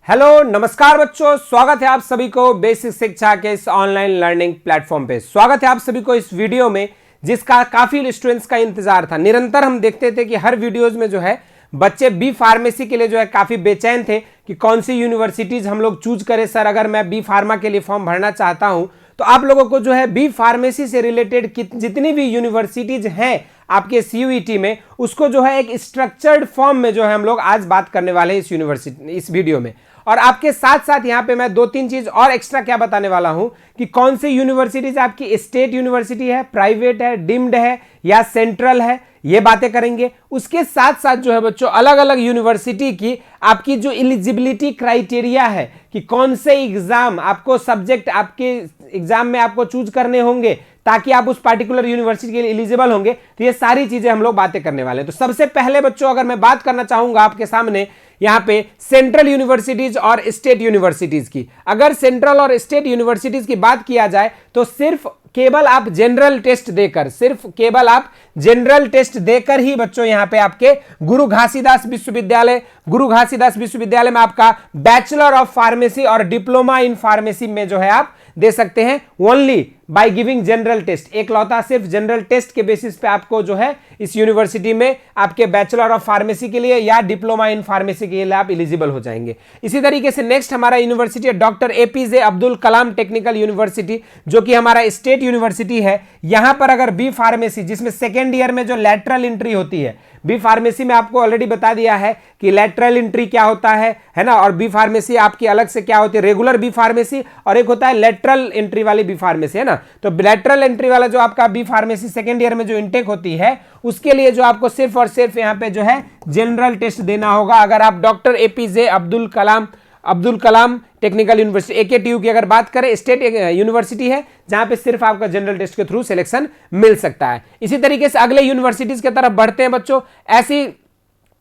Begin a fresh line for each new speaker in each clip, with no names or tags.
Hello नमस्कार बच्चों, स्वागत है आप सभी को बेसिक शिक्षा के इस ऑनलाइन लर्निंग प्लेटफॉर्म पे। स्वागत है आप सभी को इस वीडियो में जिसका काफी स्टूडेंट्स का इंतजार था। निरंतर हम देखते थे कि हर वीडियोज में जो है बच्चे बी फार्मेसी के लिए जो है काफी बेचैन थे कि कौन सी यूनिवर्सिटीज हम लोग चूज करें। सर अगर मैं बी फार्मा के लिए फॉर्म भरना चाहता हूं तो आप लोगों को जो है बी फार्मेसी से रिलेटेड जितनी भी यूनिवर्सिटीज हैं आपके सीयूईटी में, उसको जो है एक स्ट्रक्चर्ड फॉर्म में जो है हम लोग आज बात करने वाले हैं इस वीडियो में। और आपके साथ साथ यहां पे मैं दो तीन चीज और एक्स्ट्रा क्या बताने वाला हूं कि कौन सी यूनिवर्सिटीज आपकी स्टेट यूनिवर्सिटी है, प्राइवेट है, डिम्ड है या सेंट्रल है, ये बातें करेंगे। उसके साथ साथ जो है बच्चों अलग अलग यूनिवर्सिटी की आपकी जो एलिजिबिलिटी क्राइटेरिया है कि कौन से एग्जाम आपको सब्जेक्ट आपके एग्जाम में आपको चूज करने होंगे ताकि आप उस पार्टिकुलर यूनिवर्सिटी के लिए एलिजिबल होंगे। तो ये सारी चीजें हम लोग बातें करने वाले हैं। तो सबसे पहले बच्चों अगर मैं बात करना चाहूंगा आपके सामने यहां पे सेंट्रल यूनिवर्सिटीज और स्टेट यूनिवर्सिटीज की। अगर सेंट्रल और स्टेट यूनिवर्सिटीज की बात किया जाए तो सिर्फ केवल आप जनरल टेस्ट देकर ही बच्चों यहां पे आपके गुरु घासीदास विश्वविद्यालय में आपका बैचलर ऑफ फार्मेसी और डिप्लोमा इन फार्मेसी में जो है आप दे सकते हैं only by giving general test. एक लौता सिर्फ जनरल टेस्ट के बेसिस पे आपको जो है इस यूनिवर्सिटी में आपके बैचलर ऑफ फार्मेसी के लिए या डिप्लोमा इन फार्मेसी के लिए आप एलिजिबल हो जाएंगे। इसी तरीके से नेक्स्ट हमारा यूनिवर्सिटी है doctor APJ Abdul Kalam technical university, जो कि हमारा स्टेट यूनिवर्सिटी है। यहां पर अगर बी फार्मेसी जिसमें सेकेंड ईयर में जो लैटरल एंट्री होती है, बी फार्मेसी में आपको ऑलरेडी बता दिया है कि लैटरल एंट्री क्या होता है ना, और बी फार्मेसी आपकी अलग से क्या होती है, रेगुलर बी फार्मेसी और एक होता है लैटरल एंट्री वाली बी फार्मेसी, है ना। तो लैटरल एंट्री वाला जो आपका बी फार्मेसी सेकेंड ईयर में जो इंटेक होती है उसके लिए जो आपको सिर्फ और सिर्फ यहां पे जो है जनरल टेस्ट देना होगा। अगर आप doctor APJ Abdul Kalam technical university AKTU की अगर बात करें, स्टेट यूनिवर्सिटी है जहां पे सिर्फ आपका जनरल टेस्ट के थ्रू सिलेक्शन मिल सकता है। इसी तरीके से अगले यूनिवर्सिटीज की तरफ बढ़ते हैं बच्चों। ऐसी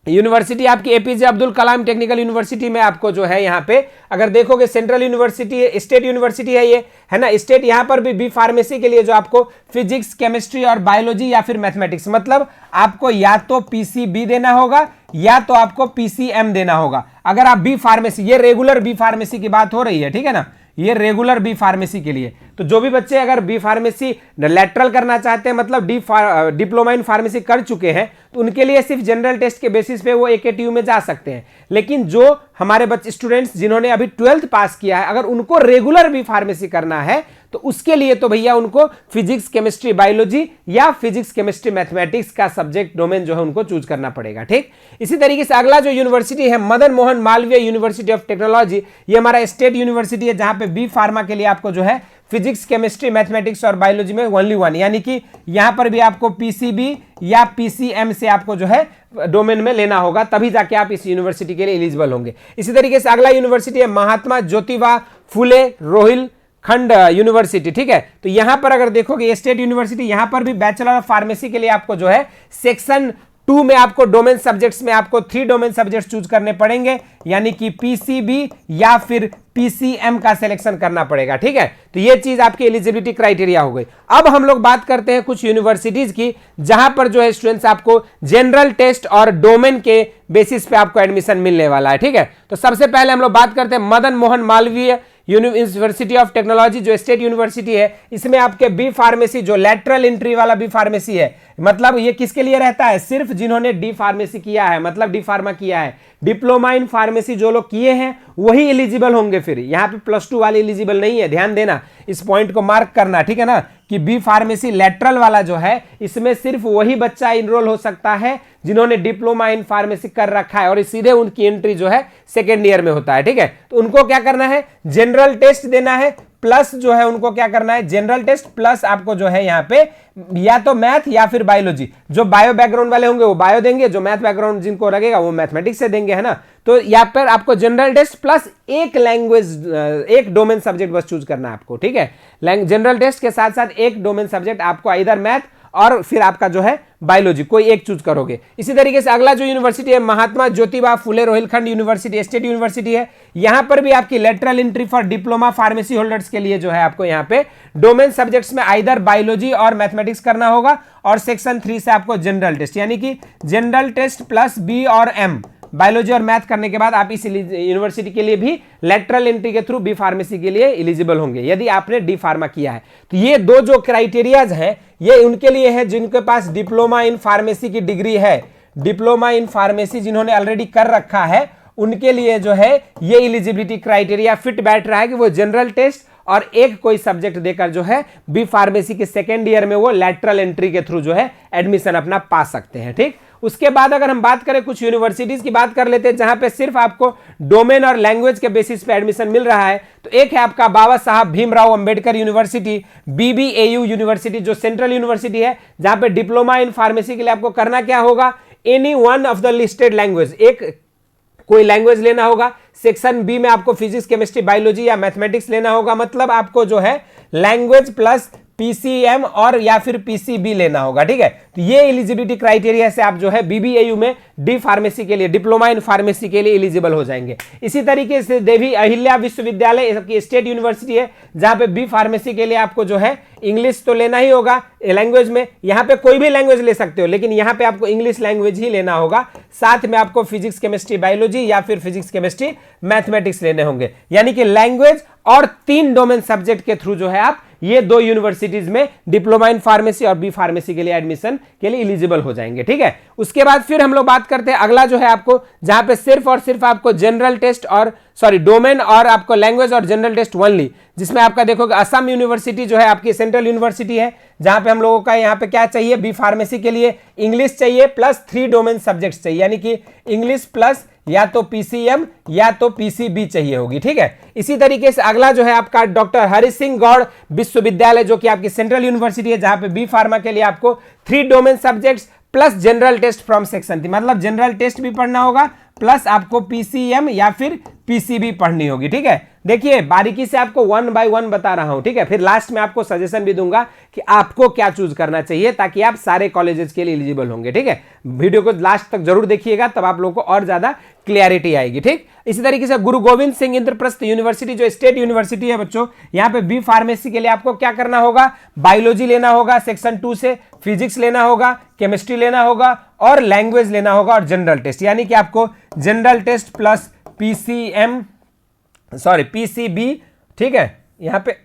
यूनिवर्सिटी आपकी APJ Abdul Kalam technical university में आपको जो है यहां पे अगर देखोगे सेंट्रल यूनिवर्सिटी है, स्टेट यूनिवर्सिटी है ये, है ना। स्टेट यहां पर भी बी फार्मेसी के लिए जो आपको फिजिक्स, केमिस्ट्री और बायोलॉजी या फिर मैथमेटिक्स, मतलब आपको या तो पीसीबी देना होगा या तो आपको पीसीएम देना होगा। अगर आप बी फार्मेसी, ये रेगुलर बी फार्मेसी की बात हो रही है, ठीक है ना, ये रेगुलर बी फार्मेसी के लिए। तो जो भी बच्चे अगर बी फार्मेसी लैटरल करना चाहते हैं, मतलब डिप्लोमा इन फार्मेसी कर चुके हैं, तो उनके लिए सिर्फ जनरल टेस्ट के बेसिस पे वो एकेटीयू में जा सकते हैं। लेकिन जो हमारे बच्चे स्टूडेंट्स जिन्होंने अभी 12th पास किया है, अगर उनको रेगुलर बी फार्मेसी करना है तो उसके लिए तो भैया उनको फिजिक्स, केमिस्ट्री, बायोलॉजी या फिजिक्स, केमिस्ट्री, मैथमेटिक्स का सब्जेक्ट डोमेन जो है उनको चूज करना पड़ेगा, ठीक। इसी तरीके से अगला जो यूनिवर्सिटी है Madan Mohan Malviya university of technology, ये हमारा स्टेट यूनिवर्सिटी है जहां पे बी फार्मा के लिए आपको जो है फिजिक्स, केमिस्ट्री, मैथमेटिक्स और बायोलॉजी में ओनली वन, यानी कि यहां पर भी आपको पीसीबी या पीसीएम से आपको जो है डोमेन में लेना होगा, तभी जाके आप इस यूनिवर्सिटी के लिए एलिजिबल होंगे। इसी तरीके से अगला यूनिवर्सिटी है महात्मा ज्योतिबा फुले रोहिलखंड यूनिवर्सिटी, ठीक है। तो यहां पर अगर देखोगे स्टेट यूनिवर्सिटी, यहां पर भी बैचलर ऑफ फार्मेसी के लिए आपको जो है सेक्शन 2 में आपको डोमेन सब्जेक्ट्स में आपको 3 डोमेन सब्जेक्ट्स चूज करने पड़ेंगे, यानी कि पीसीबी या फिर पीसीएम का सिलेक्शन करना पड़ेगा, ठीक है। तो ये चीज आपकी एलिजिबिलिटी क्राइटेरिया हो गई। अब हम लोग बात करते हैं कुछ यूनिवर्सिटीज की जहां पर जो है स्टूडेंट्स आपको जनरल टेस्ट और डोमेन के बेसिस पे आपको एडमिशन मिलने वाला है, ठीक है। तो सबसे पहले हम लोग बात करते हैं Madan Mohan Malviya university of technology, जो स्टेट यूनिवर्सिटी है। इसमें आपके बी फार्मेसी जो लैटरल एंट्री वाला बी फार्मेसी है, मतलब ये किसके लिए रहता है, सिर्फ जिन्होंने डी फार्मेसी किया है, मतलब डी फार्मा किया है, डिप्लोमा इन फार्मेसी जो लोग किए हैं वही एलिजिबल होंगे। फिर यहाँ पे +2 वाले एलिजिबल नहीं है, ध्यान देना, इस पॉइंट को मार्क करना, ठीक है ना, कि बी फार्मेसी लैटरल वाला जो है इसमें सिर्फ वही बच्चा इनरोल हो सकता है जिन्होंने डिप्लोमा इन फार्मेसी कर रखा है और सीधे उनकी एंट्री जो है सेकेंड ईयर में होता है, ठीक है। तो उनको क्या करना है, जनरल टेस्ट देना है, प्लस जो है उनको क्या करना है, जनरल टेस्ट प्लस आपको जो है यहाँ पे या तो मैथ या फिर बायोलॉजी। जो बायो बैकग्राउंड वाले होंगे वो बायो देंगे, जो मैथ बैकग्राउंड जिनको लगेगा वो मैथमेटिक्स से देंगे, है ना। तो यहाँ पर आपको जनरल टेस्ट प्लस एक लैंग्वेज, एक डोमेन सब्जेक्ट बस चूज करना है आपको, ठीक है। जनरल टेस्ट के साथ साथ एक डोमेन सब्जेक्ट आपको इधर मैथ और फिर आपका जो है बायोलॉजी, कोई एक चूज करोगे। इसी तरीके से अगला जो यूनिवर्सिटी है Mahatma Jyotiba Phule Rohilkhand university, state university है। यहां पर भी आपकी lateral entry for diploma pharmacy holders के लिए जो है आपको यहां पे डोमेन सब्जेक्ट्स में आइदर बायोलॉजी और मैथमेटिक्स करना होगा और सेक्शन 3 से आपको जनरल टेस्ट, यानी कि जनरल टेस्ट प्लस बी और एम, बायोलॉजी और मैथ करने के बाद आप इस यूनिवर्सिटी के लिए भी लेटरल एंट्री के थ्रू बी फार्मेसी के लिए एलिजिबल होंगे यदि आपने डी फार्मा किया है। तो ये दो जो क्राइटेरियाज हैं ये उनके लिए है जिनके पास डिप्लोमा इन फार्मेसी की डिग्री है, डिप्लोमा इन फार्मेसी जिन्होंने ऑलरेडी कर रखा है उनके लिए जो है ये एलिजिबिलिटी क्राइटेरिया फिट बैठ रहा है कि वो जनरल टेस्ट और एक कोई सब्जेक्ट देकर जो है बी फार्मेसी के सेकेंड ईयर में वो लैटरल एंट्री के थ्रू जो है एडमिशन अपना पा सकते हैं। ठीक, उसके बाद अगर हम बात करें कुछ यूनिवर्सिटीज की बात कर लेते हैं जहां पे सिर्फ आपको डोमेन और लैंग्वेज के बेसिस पे एडमिशन मिल रहा है। तो एक है आपका बाबा Saheb Bhimrao Ambedkar university, BBAU university जो सेंट्रल यूनिवर्सिटी है, जहां पे डिप्लोमा इन फार्मेसी के लिए आपको करना क्या होगा, any one of the listed language, एक कोई लैंग्वेज लेना होगा। सेक्शन बी में आपको फिजिक्स, केमिस्ट्री, बायोलॉजी या मैथमेटिक्स लेना होगा, मतलब आपको जो है लैंग्वेज प्लस PCM और या फिर PCB लेना होगा। ठीक है, तो ये एलिजिबिलिटी क्राइटेरिया से आप जो है BBAU में डी फार्मेसी के लिए, डिप्लोमा इन फार्मेसी के लिए एलिजिबल हो जाएंगे। इसी तरीके से देवी अहिल्या विश्वविद्यालय की स्टेट यूनिवर्सिटी है जहां पे बी फार्मेसी के लिए आपको जो है इंग्लिश तो लेना ही होगा लैंग्वेज में, यहां पे कोई भी लैंग्वेज ले सकते हो लेकिन यहां पे आपको इंग्लिश लैंग्वेज ही लेना होगा। साथ में आपको फिजिक्स, केमिस्ट्री, बायोलॉजी या फिर फिजिक्स, केमिस्ट्री, मैथमेटिक्स लेने होंगे, यानी कि लैंग्वेज और 3 डोमेन सब्जेक्ट के थ्रू जो है आप ये 2 यूनिवर्सिटीज में डिप्लोमा इन फार्मेसी और बी फार्मेसी के लिए एडमिशन के लिए एलिजिबल हो जाएंगे। ठीक है, उसके बाद फिर हम लोग बात करते हैं अगला जो है आपको जहां पे सिर्फ और सिर्फ आपको जनरल टेस्ट और डोमेन और आपको लैंग्वेज और जनरल टेस्ट ओनली, जिसमें आपका देखोगे असम यूनिवर्सिटी जो है आपकी सेंट्रल यूनिवर्सिटी है जहां पे हम लोगों का यहाँ पे क्या चाहिए, बी फार्मेसी के लिए इंग्लिश चाहिए प्लस 3 डोमेन सब्जेक्ट्स चाहिए, यानी कि इंग्लिश प्लस या तो PCM या तो PCB चाहिए होगी। ठीक है, इसी तरीके से अगला जो है आपका डॉक्टर हरि सिंह गौड़ विश्वविद्यालय जो कि आपकी सेंट्रल यूनिवर्सिटी है जहां पे बी फार्मा के लिए आपको 3 domain subjects plus general test from section 3, मतलब जनरल टेस्ट भी पढ़ना होगा प्लस आपको PCM या फिर PCB पढ़नी होगी। ठीक है, देखिए बारीकी से आपको 1 बाय 1 बता रहा हूं। ठीक है, फिर लास्ट में आपको सजेशन भी दूंगा कि आपको क्या चूज करना चाहिए ताकि आप सारे कॉलेजेस के लिए एलिजिबल होंगे। ठीक है, वीडियो को लास्ट तक जरूर देखिएगा तब आप लोगों को और ज्यादा क्लियरिटी आएगी। ठीक, इसी तरीके से गुरु गोविंद सिंह इंद्रप्रस्थ यूनिवर्सिटी जो स्टेट यूनिवर्सिटी है बच्चों, यहाँ पे बी फार्मेसी के लिए आपको क्या करना होगा, बायोलॉजी लेना होगा सेक्शन 2 से, फिजिक्स लेना होगा, केमिस्ट्री लेना होगा और लैंग्वेज लेना होगा और जनरल टेस्ट, यानी कि आपको जनरल टेस्ट प्लस PCB, ठीक है, यहाँ पे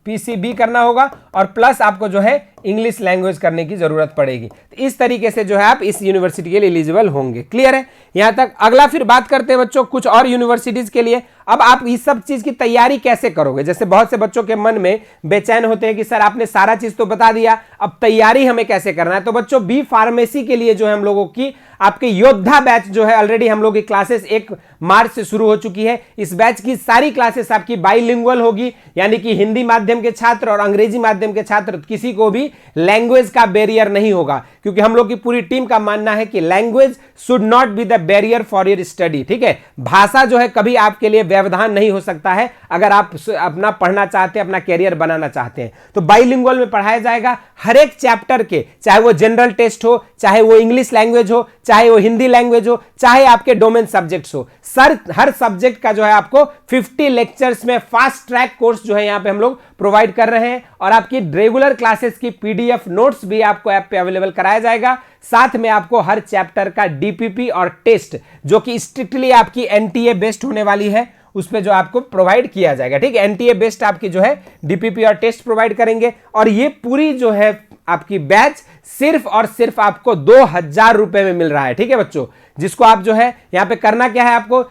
PCB करना होगा और प्लस आपको जो है इंग्लिश लैंग्वेज करने की जरूरत पड़ेगी। तो इस तरीके से जो है आप इस यूनिवर्सिटी के लिए एलिजिबल होंगे। क्लियर है यहां तक? अगला फिर बात करते हैं बच्चों कुछ और यूनिवर्सिटीज के लिए। अब आप इस सब चीज की तैयारी कैसे करोगे? जैसे बहुत से बच्चों के मन में बेचैन होते हैं कि सर आपने सारा चीज तो बता दिया, अब तैयारी हमें कैसे करना है। तो बच्चों बी फार्मेसी के लिए जो है हम लोगों की आपके योद्धा बैच जो है ऑलरेडी हम लोग की क्लासेस 1 मार्च से शुरू हो चुकी है। इस बैच की सारी क्लासेस आपकी बाइलिंगुअल होगी, यानी कि हिंदी माध्यम के छात्र और अंग्रेजी माध्यम के छात्र, किसी को भी लैंग्वेज का बैरियर नहीं होगा, क्योंकि हम लोग की पूरी टीम का मानना है कि language should not be the barrier for your study. ठीक है, भाषा जो है कभी आपके लिए व्यवधान नहीं हो सकता है अगर आप अपना पढ़ना चाहते हैं, अपना कैरियर बनाना चाहते हैं। तो बाइलिंगुअल में पढ़ाया जाएगा हर एक चैप्टर के, चाहे वो जनरल टेस्ट हो, चाहे वो इंग्लिश लैंग्वेज हो, चाहे वो हिंदी लैंग्वेज हो, चाहे आपके डोमेन सब्जेक्ट्स हो। सर हर सब्जेक्ट का जो है आपको 50 लेक्चर्स में फास्ट ट्रैक कोर्स जो है यहां पे हम लोग प्रोवाइड कर रहे हैं और आपकी रेगुलर क्लासेस की PDF नोट्स भी आपको ऐप पे अवेलेबल कराया जाएगा। साथ में आपको हर चैप्टर का DPP और टेस्ट जो कि स्ट्रिक्टली आपकी NTA बेस्ड होने वाली है उस पे जो आपको प्रोवाइड किया जाएगा। ठीक है, NTA बेस्ड आपकी जो है DPP और टेस्ट प्रोवाइड करेंगे और ये पूरी जो है आपकी बैच सिर्फ और सिर्फ आपको 2000 रुपए में मिल रहा है। ठीक है बच्चों, जिसको आप जो है यहाँ पे करना क्या है, आपको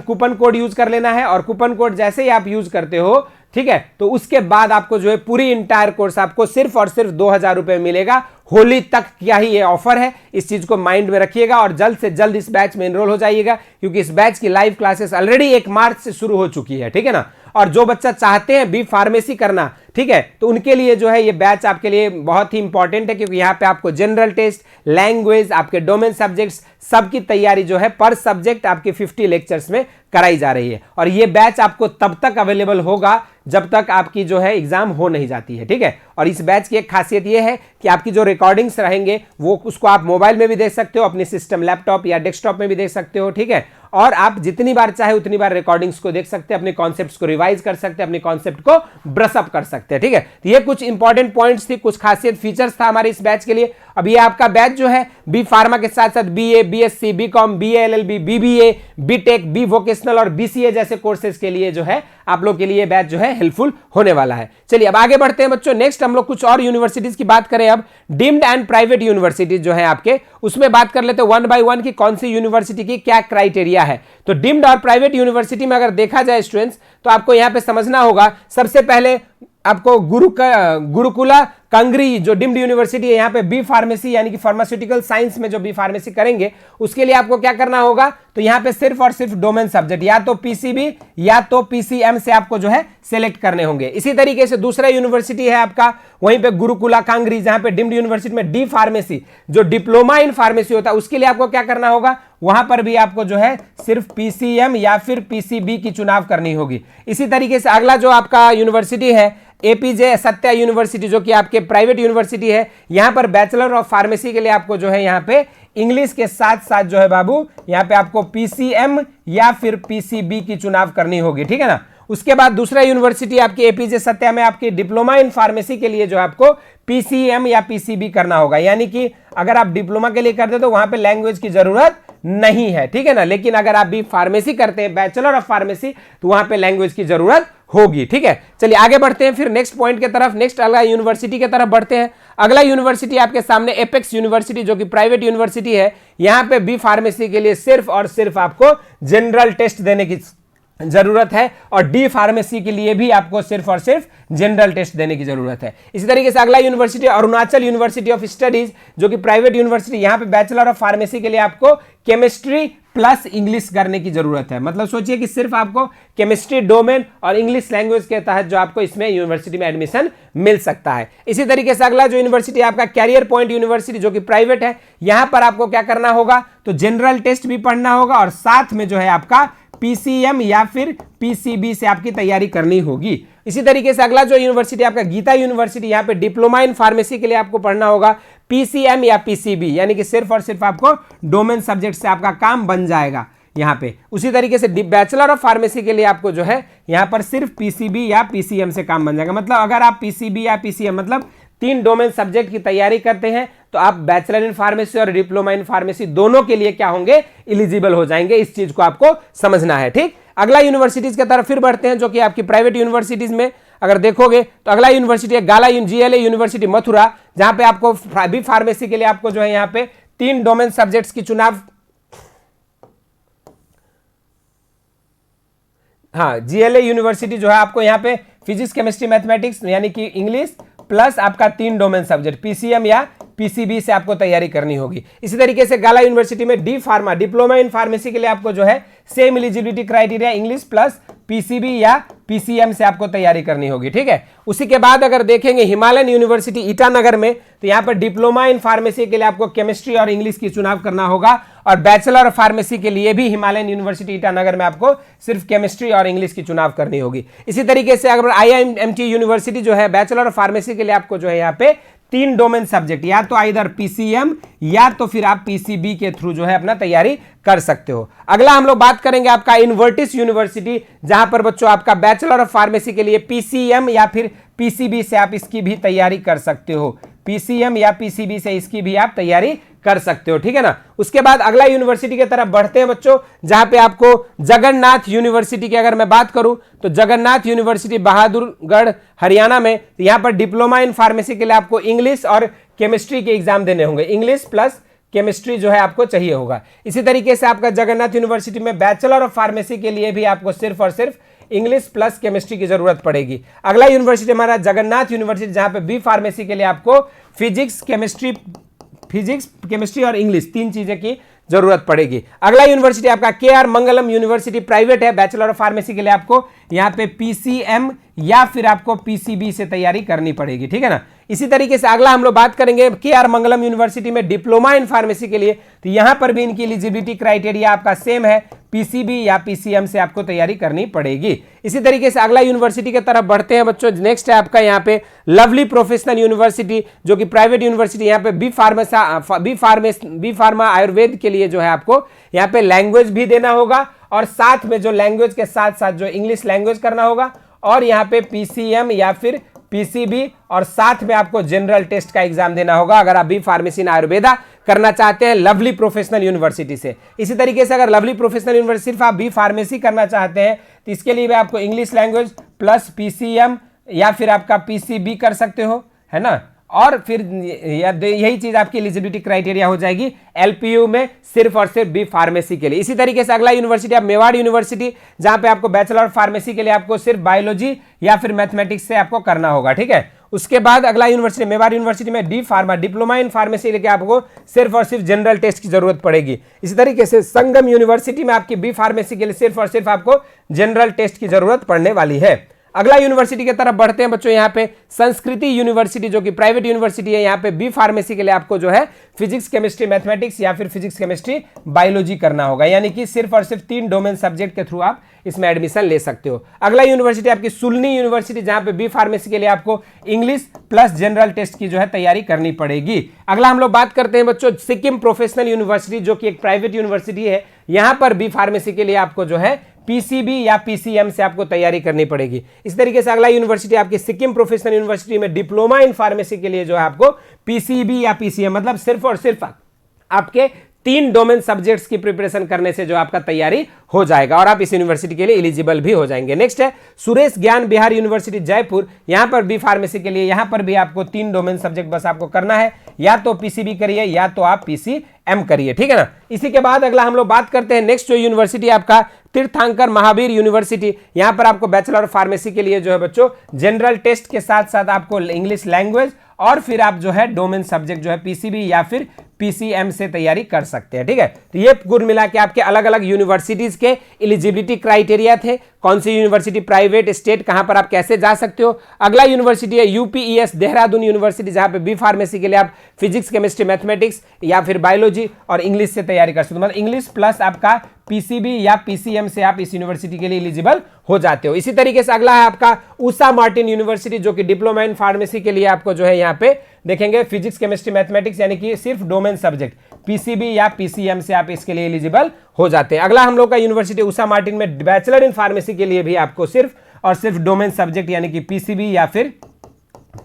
कूपन कोड यूज कर लेना है और कूपन कोड जैसे ही आप यूज करते हो, ठीक है, तो उसके बाद आपको जो है पूरी इंटायर कोर्स आपको सिर्फ और सिर्फ 2000 रुपए मिलेगा। होली तक क्या ही ये ऑफर है, इस चीज को माइंड में रखिएगा और जल्द से जल्द इस बैच में एनरोल हो जाइएगा, क्योंकि इस बैच की लाइव क्लासेस ऑलरेडी 1 मार्च से शुरू हो चुकी है। ठीक है ना, और जो बच्चा चाहते हैं बी फार्मेसी करना, ठीक है, तो उनके लिए जो है ये बैच आपके लिए बहुत ही इंपॉर्टेंट है, क्योंकि यहाँ पे आपको जनरल टेस्ट, लैंग्वेज, आपके डोमेन सब्जेक्ट्स सबकी तैयारी जो है पर सब्जेक्ट आपके 50 लेक्चर्स में कराई जा रही है। और ये बैच आपको तब तक अवेलेबल होगा जब तक आपकी जो है एग्जाम हो नहीं जाती है। ठीक है, और इस बैच की एक खासियत ये है कि आपकी जो रिकॉर्डिंग्स रहेंगे वो उसको आप मोबाइल में भी देख सकते हो, अपने सिस्टम लैपटॉप या डेस्कटॉप में भी देख सकते हो। ठीक है, और आप जितनी बार चाहे उतनी बार रिकॉर्डिंग्स को देख सकते हैं, अपने कॉन्सेप्ट्स को रिवाइज कर सकते हैं, अपने कॉन्सेप्ट को ब्रश अप कर सकते हैं। ठीक है, तो ये कुछ इंपॉर्टेंट पॉइंट्स थी, कुछ खासियत फीचर्स था हमारे इस बैच के लिए। अब ये आपका बैच जो है बी फार्मा के साथ साथ BA, BSc, BCom, BA LLB, BBA, BTech, B vocational और बीसीए जैसे कोर्सेज के लिए जो है आप लोग के लिए बैच जो है हेल्पफुल होने वाला है। चलिए अब आगे बढ़ते हैं बच्चों। नेक्स्ट हम लोग कुछ और यूनिवर्सिटीज की बात करें। अब डीम्ड एंड प्राइवेट यूनिवर्सिटीज जो है आपके, उसमें बात कर लेते हैं वन बाय वन की कौन सी यूनिवर्सिटी की क्या क्राइटेरिया है। तो डीम्ड और प्राइवेट यूनिवर्सिटी में अगर देखा जाए स्टूडेंट्स, तो आपको यहां पे समझना होगा, सबसे पहले आपको गुरुकुला कंगरी जो डीम्ड यूनिवर्सिटी है, यहाँ पे बी फार्मेसी यानी कि फार्मास्यूटिकल साइंस में जो बी फार्मेसी करेंगे उसके लिए आपको क्या करना होगा, तो यहाँ पे सिर्फ और सिर्फ डोमेन सब्जेक्ट या तो पीसीबी या तो पीसीएम से आपको जो है सिलेक्ट करने होंगे। इसी तरीके से दूसरा यूनिवर्सिटी है आपका वहीं पे गुरुकुला कांगरी, जहां पे डीम्ड यूनिवर्सिटी में डी फार्मेसी जो डिप्लोमा इन फार्मेसी होता है उसके लिए आपको क्या करना होगा, वहां पर भी आपको जो है सिर्फ पीसीएम या फिर पीसीबी की चुनाव करनी होगी। इसी तरीके से अगला जो आपका यूनिवर्सिटी है एपीजे सत्या यूनिवर्सिटी जो कि आपके प्राइवेट यूनिवर्सिटी है, यहां पर बैचलर ऑफ फार्मेसी के लिए आपको जो है यहां पे इंग्लिश के साथ साथ जो है बाबू यहां पे आपको पीसीएम या फिर पीसीबी की चुनाव करनी होगी। ठीक है ना। उसके बाद दूसरा यूनिवर्सिटी आपकी एपीजे सत्या में आपकी डिप्लोमा इन फार्मेसी के लिए जो आपको पीसीएम या पीसीबी करना होगा, यानी कि अगर आप डिप्लोमा के लिए करते तो वहां पे लैंग्वेज की जरूरत नहीं है। ठीक है ना। लेकिन अगर आप भी फार्मेसी करते हैं बैचलर ऑफ फार्मेसी तो वहां पे लैंग्वेज की जरूरत होगी। ठीक है, चलिए आगे बढ़ते हैं फिर नेक्स्ट पॉइंट की तरफ, नेक्स्ट अगला यूनिवर्सिटी की तरफ बढ़ते हैं। अगला यूनिवर्सिटी आपके सामने एपेक्स यूनिवर्सिटी जो कि प्राइवेट यूनिवर्सिटी है, यहां पे बी फार्मेसी के लिए सिर्फ और सिर्फ आपको जनरल टेस्ट देने की जरूरत है और डी फार्मेसी के लिए भी आपको सिर्फ और सिर्फ जनरल टेस्ट देने की जरूरत है। इसी तरीके से अगला university Arunachal university of studies जो कि प्राइवेट यूनिवर्सिटी, यहां पे बैचलर ऑफ फार्मेसी के लिए आपको केमिस्ट्री प्लस इंग्लिश करने की जरूरत है। मतलब सोचिए कि सिर्फ आपको केमिस्ट्री डोमेन और इंग्लिश लैंग्वेज के तहत जो आपको इसमें यूनिवर्सिटी में एडमिशन मिल सकता है। इसी तरीके से अगला जो यूनिवर्सिटी आपका कैरियर पॉइंट यूनिवर्सिटी जो कि प्राइवेट है, यहां पर आपको क्या करना होगा, तो जनरल टेस्ट भी पढ़ना होगा और साथ में जो है आपका पीसीएम या फिर पीसीबी से आपकी तैयारी करनी होगी। इसी तरीके से अगला जो यूनिवर्सिटी आपका गीता यूनिवर्सिटी, यहां पे डिप्लोमा इन फार्मेसी के लिए आपको पढ़ना होगा पीसीएम या पीसीबी, यानी कि सिर्फ और सिर्फ आपको डोमेन सब्जेक्ट से आपका काम बन जाएगा यहां पे। उसी तरीके से बैचलर ऑफ फार्मेसी के लिए आपको जो है यहां पर सिर्फ पीसीबी या पीसीएम से काम बन जाएगा। मतलब अगर आप पीसीबी या पीसीएम मतलब 3 डोमेन सब्जेक्ट की तैयारी करते हैं तो आप बैचलर इन फार्मेसी और डिप्लोमा इन फार्मेसी दोनों के लिए क्या होंगे, एलिजिबल हो जाएंगे। इस चीज को आपको समझना है। ठीक, अगला यूनिवर्सिटीज की तरफ फिर बढ़ते हैं जो कि आपकी प्राइवेट यूनिवर्सिटीज में अगर देखोगे तो अगला यूनिवर्सिटी है गाला जीएलए यूनिवर्सिटी मथुरा, जहां पे आपको बी फार्मेसी के लिए आपको जो है यहां पे 3 डोमेन सब्जेक्ट्स की चुनाव, हाँ जीएलए यूनिवर्सिटी जो है आपको यहाँ पे फिजिक्स केमिस्ट्री मैथमेटिक्स यानी कि इंग्लिश प्लस आपका 3 डोमेन सब्जेक्ट पीसीएम या पीसीबी से आपको तैयारी करनी होगी। इसी तरीके से गाला यूनिवर्सिटी में D pharma diploma in pharmacy के लिए आपको जो है same eligibility criteria English plus PCB या पीसीएम से आपको तैयारी करनी होगी। ठीक है। उसी के बाद अगर देखेंगे हिमालयन यूनिवर्सिटी ईटानगर में, तो यहाँ पर डिप्लोमा इन फार्मेसी के लिए आपको केमिस्ट्री और इंग्लिश की चुनाव करना होगा और बैचलर ऑफ फार्मेसी के लिए भी हिमालयन यूनिवर्सिटी ईटानगर में आपको सिर्फ केमिस्ट्री और इंग्लिश की चुनाव करनी होगी। इसी तरीके से अगर आईआईएमटी यूनिवर्सिटी जो है बैचलर ऑफ फार्मेसी के लिए आपको जो है यहाँ पे 3 डोमेन सब्जेक्ट या तो आइदर पीसीएम या तो फिर आप पीसीबी के थ्रू जो है अपना तैयारी कर सकते हो। अगला हम लोग बात करेंगे आपका इन्वर्टिस यूनिवर्सिटी, जहां पर बच्चों आपका बैचलर ऑफ फार्मेसी के लिए पीसीएम या फिर पीसीबी से आप इसकी भी तैयारी कर सकते हो। पीसीएम या पीसीबी से इसकी भी आप तैयारी कर सकते हो। ठीक है ना। उसके बाद अगला यूनिवर्सिटी की तरफ बढ़ते हैं बच्चों, जहां पे आपको जगन्नाथ यूनिवर्सिटी की अगर मैं बात करूं तो जगन्नाथ यूनिवर्सिटी बहादुरगढ़ हरियाणा में, तो यहां पर डिप्लोमा इन फार्मेसी के लिए आपको इंग्लिश और केमिस्ट्री के एग्जाम देने होंगे। इंग्लिश प्लस केमिस्ट्री जो है आपको चाहिए होगा। इसी तरीके से आपका जगन्नाथ यूनिवर्सिटी में बैचलर ऑफ फार्मेसी के लिए भी आपको सिर्फ और सिर्फ इंग्लिश प्लस केमिस्ट्री की जरूरत पड़ेगी। अगला यूनिवर्सिटी हमारा जगन्नाथ यूनिवर्सिटी, जहां पे बी फार्मेसी के लिए आपको फिजिक्स केमिस्ट्री और इंग्लिश 3 चीजें की जरूरत पड़ेगी। अगला यूनिवर्सिटी आपका केआर मंगलम यूनिवर्सिटी प्राइवेट है, बैचलर ऑफ फार्मेसी के लिए आपको यहाँ पे पीसीएम या फिर आपको पीसीबी से तैयारी करनी पड़ेगी, ठीक है ना। इसी तरीके से अगला हम लोग बात करेंगे KR मंगलम यूनिवर्सिटी में डिप्लोमा इन फार्मेसी के लिए, तो यहां पर भी इनकी एलिजिबिलिटी क्राइटेरिया आपका सेम है, पीसीबी या पीसीएम से आपको तैयारी करनी पड़ेगी। इसी तरीके से अगला यूनिवर्सिटी की तरफ बढ़ते हैं बच्चों। नेक्स्ट है आपका यहाँ पे लवली प्रोफेशनल यूनिवर्सिटी, जो कि प्राइवेट यूनिवर्सिटी। यहाँ पे बी फार्मा आयुर्वेद के लिए जो है आपको यहाँ पे लैंग्वेज भी देना होगा, और साथ में जो लैंग्वेज के साथ साथ जो इंग्लिश लैंग्वेज करना होगा, और यहाँ पे पीसीएम या फिर पीसीबी, और साथ में आपको जनरल टेस्ट का एग्जाम देना होगा अगर आप बी फार्मेसी इन आयुर्वेदा करना चाहते हैं लवली प्रोफेशनल यूनिवर्सिटी से। इसी तरीके से अगर लवली प्रोफेशनल यूनिवर्सिटी सिर्फ आप बी फार्मेसी करना चाहते हैं तो इसके लिए भी आपको इंग्लिश लैंग्वेज प्लस पीसीएम या फिर आपका पीसीबी कर सकते हो, है ना। और फिर यही चीज आपकी एलिजिबिलिटी क्राइटेरिया हो जाएगी एलपीयू में सिर्फ और सिर्फ बी फार्मेसी के लिए। इसी तरीके से अगला यूनिवर्सिटी आप मेवाड़ यूनिवर्सिटी, जहां पे आपको बैचलर ऑफ फार्मेसी के लिए आपको सिर्फ बायोलॉजी या फिर मैथमेटिक्स से आपको करना होगा, ठीक है। उसके बाद अगला यूनिवर्सिटी मेवाड़ यूनिवर्सिटी में D pharma diploma in pharmacy लेके आपको सिर्फ और सिर्फ जनरल टेस्ट की जरूरत पड़ेगी। इसी तरीके से संगम यूनिवर्सिटी में आपकी बी फार्मेसी के लिए सिर्फ और सिर्फ आपको जनरल टेस्ट की जरूरत पड़ने वाली है। अगला यूनिवर्सिटी की तरफ बढ़ते हैं बच्चों। यहाँ पे संस्कृति यूनिवर्सिटी, जो कि प्राइवेट यूनिवर्सिटी है, यहाँ पे बी फार्मेसी के लिए आपको जो है फिजिक्स केमिस्ट्री मैथमेटिक्स या फिर फिजिक्स केमिस्ट्री बायोलॉजी करना होगा, यानी कि सिर्फ और सिर्फ 3 डोमेन सब्जेक्ट के थ्रू आप इसमें एडमिशन ले सकते हो। अगला यूनिवर्सिटी आपकी सुलनी यूनिवर्सिटी, जहां पे बी फार्मेसी के लिए आपको इंग्लिश प्लस जनरल टेस्ट की जो है तैयारी करनी पड़ेगी। अगला हम लोग बात करते हैं बच्चों सिक्किम प्रोफेशनल यूनिवर्सिटी, जो कि एक प्राइवेट यूनिवर्सिटी है। यहां पर बी फार्मेसी के लिए आपको जो है पीसीबी या पीसीएम से आपको तैयारी करनी पड़ेगी। इस तरीके से अगला यूनिवर्सिटी आपकी सिक्किम प्रोफेशनल यूनिवर्सिटी में डिप्लोमा इन फार्मेसी के लिए जो है आपको पीसीबी या पीसीएम, मतलब सिर्फ और सिर्फ आपके 3 डोमेन सब्जेक्ट्स की प्रिपरेशन करने से जो आपका तैयारी हो जाएगा और आप इस यूनिवर्सिटी के लिए एलिजिबल भी हो जाएंगे। नेक्स्ट है सुरेश ज्ञान बिहार यूनिवर्सिटी जयपुर, यहां पर बी फार्मेसी के लिए यहां पर भी आपको 3 डोमेन सब्जेक्ट बस आपको करना है, या तो पीसीबी करिए या तो आप पीसीएम करिए, ठीक है ना। इसी के बाद अगला हम लोग बात करते हैं नेक्स्ट जो यूनिवर्सिटी आपका तीर्थंकर महावीर यूनिवर्सिटी। यहां पर आपको बैचलर ऑफ फार्मेसी के लिए जो है बच्चों जनरल टेस्ट के साथ साथ आपको इंग्लिश लैंग्वेज और फिर आप जो है डोमेन सब्जेक्ट जो है पीसीबी या फिर पीसीएम से तैयारी कर सकते हैं, ठीक है। तो ये कुल मिला के आपके अलग अलग यूनिवर्सिटीज के एलिजिबिलिटी क्राइटेरिया थे, कौन सी यूनिवर्सिटी प्राइवेट स्टेट कहां पर आप कैसे जा सकते हो। अगला यूनिवर्सिटी है यूपीईएस देहरादून यूनिवर्सिटी, जहां पे बी फार्मेसी के लिए आप फिजिक्स केमिस्ट्री मैथमेटिक्स या फिर बायोलॉजी और इंग्लिश से तैयारी कर सकते हो, मतलब इंग्लिश प्लस आपका पीसीबी या पीसीएम से आप इस यूनिवर्सिटी के लिए एलिजिबल हो जाते हो। इसी तरीके से अगला है आपका उषा मार्टिन यूनिवर्सिटी, जो कि डिप्लोमा इन फार्मेसी के लिए आपको जो है यहाँ पे देखेंगे फिजिक्स केमिस्ट्री मैथमेटिक्स यानी कि सिर्फ डोमेन सब्जेक्ट पीसीबी या पीसीएम से आप इसके लिए एलिजिबल हो जाते हैं। अगला हम लोग का यूनिवर्सिटी उषा मार्टिन में बैचलर इन फार्मेसी के लिए भी आपको सिर्फ और सिर्फ डोमेन सब्जेक्ट यानी कि पीसीबी या फिर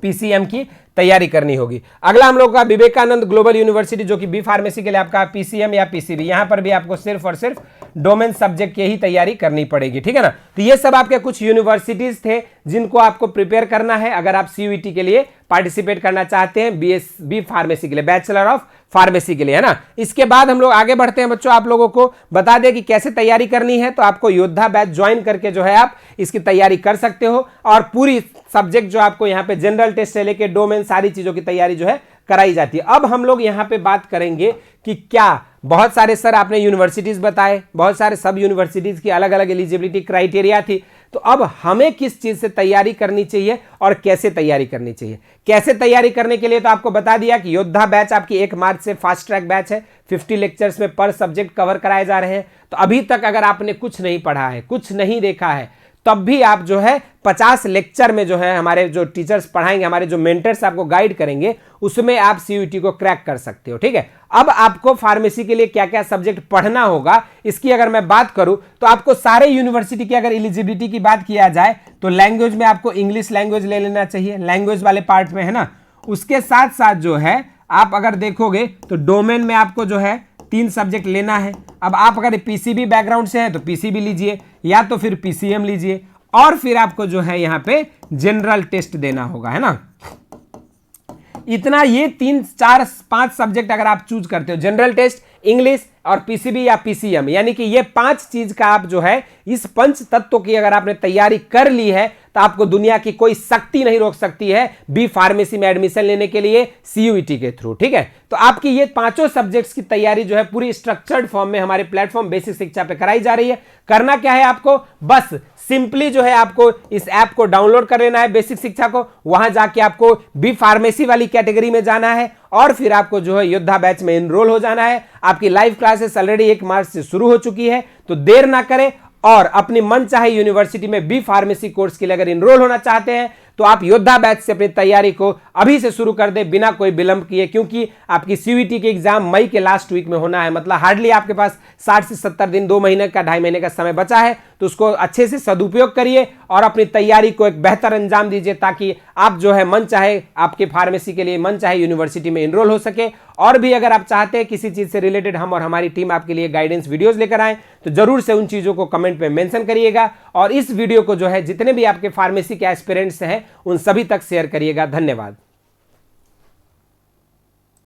पीसीएम की तैयारी करनी होगी। अगला हम लोग का विवेकानंद ग्लोबल यूनिवर्सिटी, जो कि बी फार्मेसी के लिए आपका पीसीएम या पीसीबी, यहां पर भी आपको सिर्फ और सिर्फ डोमेन सब्जेक्ट की ही तैयारी करनी पड़ेगी, ठीक है ना। तो ये सब आपके कुछ यूनिवर्सिटीज थे जिनको आपको प्रिपेयर करना है अगर आप सीयूईटी के लिए पार्टिसिपेट करना चाहते हैं बी फार्मेसी के लिए, बैचलर ऑफ फार्मेसी के लिए, है ना। इसके बाद हम लोग आगे बढ़ते हैं बच्चों, आप लोगों को बता दें कि कैसे तैयारी करनी है। तो आपको योद्धा बैच ज्वाइन करके जो है आप इसकी तैयारी कर सकते हो और पूरी सब्जेक्ट जो आपको यहाँ पे जनरल टेस्ट से लेके डोमेन सारी चीजों की तैयारी जो है कराई जाती है। अब हम लोग यहाँ पे बात करेंगे कि क्या बहुत सारे सर आपने यूनिवर्सिटीज बताए, बहुत सारे सब यूनिवर्सिटीज की अलग अलग एलिजिबिलिटी क्राइटेरिया थी, तो अब हमें किस चीज से तैयारी करनी चाहिए और कैसे तैयारी करनी चाहिए। कैसे तैयारी करने के लिए तो आपको बता दिया कि योद्धा बैच आपकी 1 मार्च से फास्ट ट्रैक बैच है, 50 लेक्चर्स में पर सब्जेक्ट कवर कराए जा रहे हैं। तो अभी तक अगर आपने कुछ नहीं पढ़ा है, कुछ नहीं देखा है, तब भी आप जो है 50 लेक्चर में जो है हमारे जो टीचर्स पढ़ाएंगे, हमारे जो मेंटर्स आपको गाइड करेंगे, उसमें आप सीयूईटी को क्रैक कर सकते हो, ठीक है। अब आपको फार्मेसी के लिए क्या क्या सब्जेक्ट पढ़ना होगा, इसकी अगर मैं बात करूं तो आपको सारे यूनिवर्सिटी की अगर एलिजिबिलिटी की बात किया जाए तो लैंग्वेज में आपको इंग्लिश लैंग्वेज ले लेना चाहिए, लैंग्वेज वाले पार्ट में, है ना। उसके साथ साथ जो है आप अगर देखोगे तो डोमेन में आपको जो है 3 सब्जेक्ट लेना है। अब आप अगर पीसीबी बैकग्राउंड से हैं तो पीसीबी लीजिए या तो फिर पीसीएम लीजिए, और फिर आपको जो है यहाँ पे जनरल टेस्ट देना होगा, है ना। इतना ये 3, 4, 5 सब्जेक्ट अगर आप चूज करते हो, जनरल टेस्ट, इंग्लिश और पीसीबी या पीसीएम, यानी कि ये 5 चीज का आप जो है इस 5 तत्वों की अगर आपने तैयारी कर ली है तो आपको दुनिया की कोई शक्ति नहीं रोक सकती है बी फार्मेसी में एडमिशन लेने के लिए सीयूईटी के थ्रू, ठीक है। तो आपकी ये 5 सब्जेक्ट्स की तैयारी जो है पूरी स्ट्रक्चर्ड फॉर्म में हमारे प्लेटफॉर्म बेसिक शिक्षा पे कराई जा रही है। करना क्या है आपको, बस सिंपली जो है आपको इस ऐप को डाउनलोड कर लेना है, बेसिक शिक्षा को। वहां जाके आपको बी फार्मेसी वाली कैटेगरी में जाना है और फिर आपको जो है योद्धा बैच में एनरोल हो जाना है। आपकी लाइव क्लासेस ऑलरेडी 1 मार्च से शुरू हो चुकी है, तो देर ना करें और अपनी मन चाहे यूनिवर्सिटी में बी फार्मेसी कोर्स के लिए अगर एनरोल होना चाहते हैं तो आप योद्धा बैच से अपनी तैयारी को अभी से शुरू कर दें बिना कोई विलंब किए, क्योंकि आपकी सीयूईटी के एग्जाम मई के लास्ट वीक में होना है। मतलब हार्डली आपके पास 60 से 70 दिन, 2 महीने का, 2.5 महीने का समय बचा है, तो उसको अच्छे से सदुपयोग करिए और अपनी तैयारी को एक बेहतर अंजाम दीजिए ताकि आप जो है मन चाहे आपके फार्मेसी के लिए मन चाहे यूनिवर्सिटी में एनरोल हो सके। और भी अगर आप चाहते हैं किसी चीज से रिलेटेड हम और हमारी टीम आपके लिए गाइडेंस वीडियोस लेकर आए तो जरूर से उन चीजों को कमेंट में मेंशन करिएगा और इस वीडियो को जो है जितने भी आपके फार्मेसी के एस्पिरेंट्स हैं उन सभी तक शेयर करिएगा। धन्यवाद।